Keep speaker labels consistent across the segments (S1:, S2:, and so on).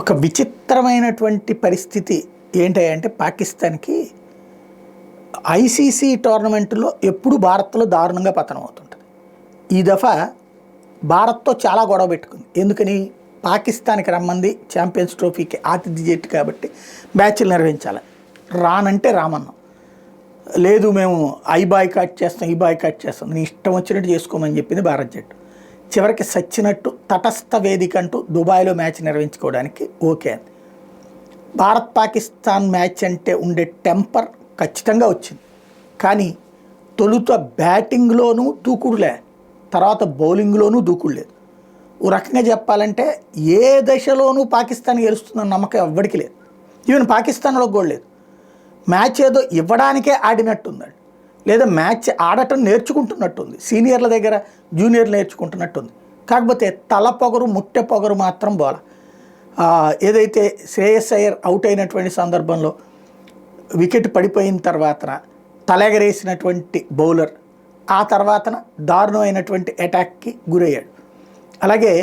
S1: ఒక విచిత్రమైనటువంటి పరిస్థితి ఏంటంటే పాకిస్తాన్కి ఐసీసీ టోర్నమెంట్లో ఎప్పుడు భారత్లో దారుణంగా పతనం అవుతుంటుంది. ఈ దఫా భారత్తో చాలా గొడవ పెట్టుకుంది. ఎందుకని? పాకిస్తాన్కి రమ్మంది ఛాంపియన్స్ ట్రోఫీకి ఆతిథ్య జట్టు కాబట్టి మ్యాచ్లు నిర్వహించాలి. రానంటే రామన్నాం, లేదు మేము ఐ బాయ్కాట్ చేస్తాం, ఈ బాయ్కాట్ చేస్తాం, నీ ఇష్టం వచ్చినట్టు చేసుకోమని చెప్పింది భారత్ జట్టు. చివరికి సచ్చినట్టు తటస్థ వేదిక అంటూ దుబాయ్లో మ్యాచ్ నిర్వహించుకోవడానికి ఓకే అంది. భారత్ పాకిస్తాన్ మ్యాచ్ అంటే ఉండే టెంపర్ ఖచ్చితంగా వచ్చింది. కానీ తొలుత బ్యాటింగ్లోనూ దూకుడులే, తర్వాత బౌలింగ్లోనూ దూకుడు లేదు. ఓ రకంగా చెప్పాలంటే ఏ దశలోనూ పాకిస్తాన్ గెలుస్తుందన్న నమ్మకం ఎవ్వడికి లేదు. ఈవెన్ పాకిస్తాన్లో కూడా లేదు. మ్యాచ్ ఏదో ఇవ్వడానికే ఆడినట్టుందండి, లేదా మ్యాచ్ ఆడటం నేర్చుకుంటున్నట్టుంది, సీనియర్ల దగ్గర జూనియర్లు నేర్చుకుంటున్నట్టుంది. కాకపోతే తల పొగరు ముట్టె పొగరు మాత్రం బోల. ఏదైతే శ్రేయస్ అయ్యర్ అవుట్ అయినటువంటి సందర్భంలో వికెట్ పడిపోయిన తర్వాత తలెగరేసినటువంటి బౌలర్, ఆ తర్వాతన దారుణమైనటువంటి అటాక్కి గురయ్యాడు. అలాగే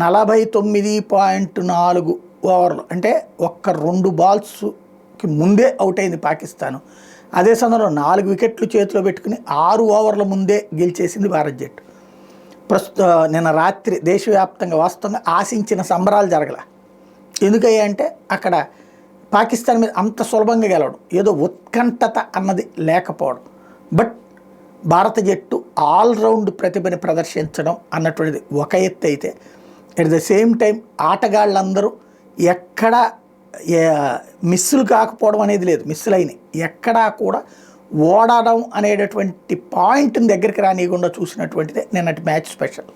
S1: 49.4 ఓవర్లు అంటే ఒక్క 2 బాల్స్కి ముందే అవుట్ అయింది పాకిస్తాను. అదే సమయంలో 4 వికెట్లు చేతిలో పెట్టుకుని 6 ఓవర్ల ముందే గెలిచేసింది భారత్ జట్టు. నిన్న రాత్రి దేశవ్యాప్తంగా వాస్తవంగా ఆశించిన సంబరాలు జరగల. ఎందుకయ్యా అంటే అక్కడ పాకిస్తాన్ మీద అంత సులభంగా గెలవడం, ఏదో ఉత్కంఠత అన్నది లేకపోవడం. బట్ భారత జట్టు ఆల్రౌండ్ ప్రతిభని ప్రదర్శించడం అన్నటువంటిది ఒక ఎత్తు అయితే, అట్ ద సేమ్ టైం ఆటగాళ్ళందరూ ఎక్కడా మిస్సులు కాకపోవడం అనేది లేదు, మిస్సులు అయినాయి. ఎక్కడా కూడా ఓడడం అనేటటువంటి పాయింట్ని దగ్గరికి రానియకుండా చూసినటువంటిదే నిన్నటి మ్యాచ్ స్పెషల్.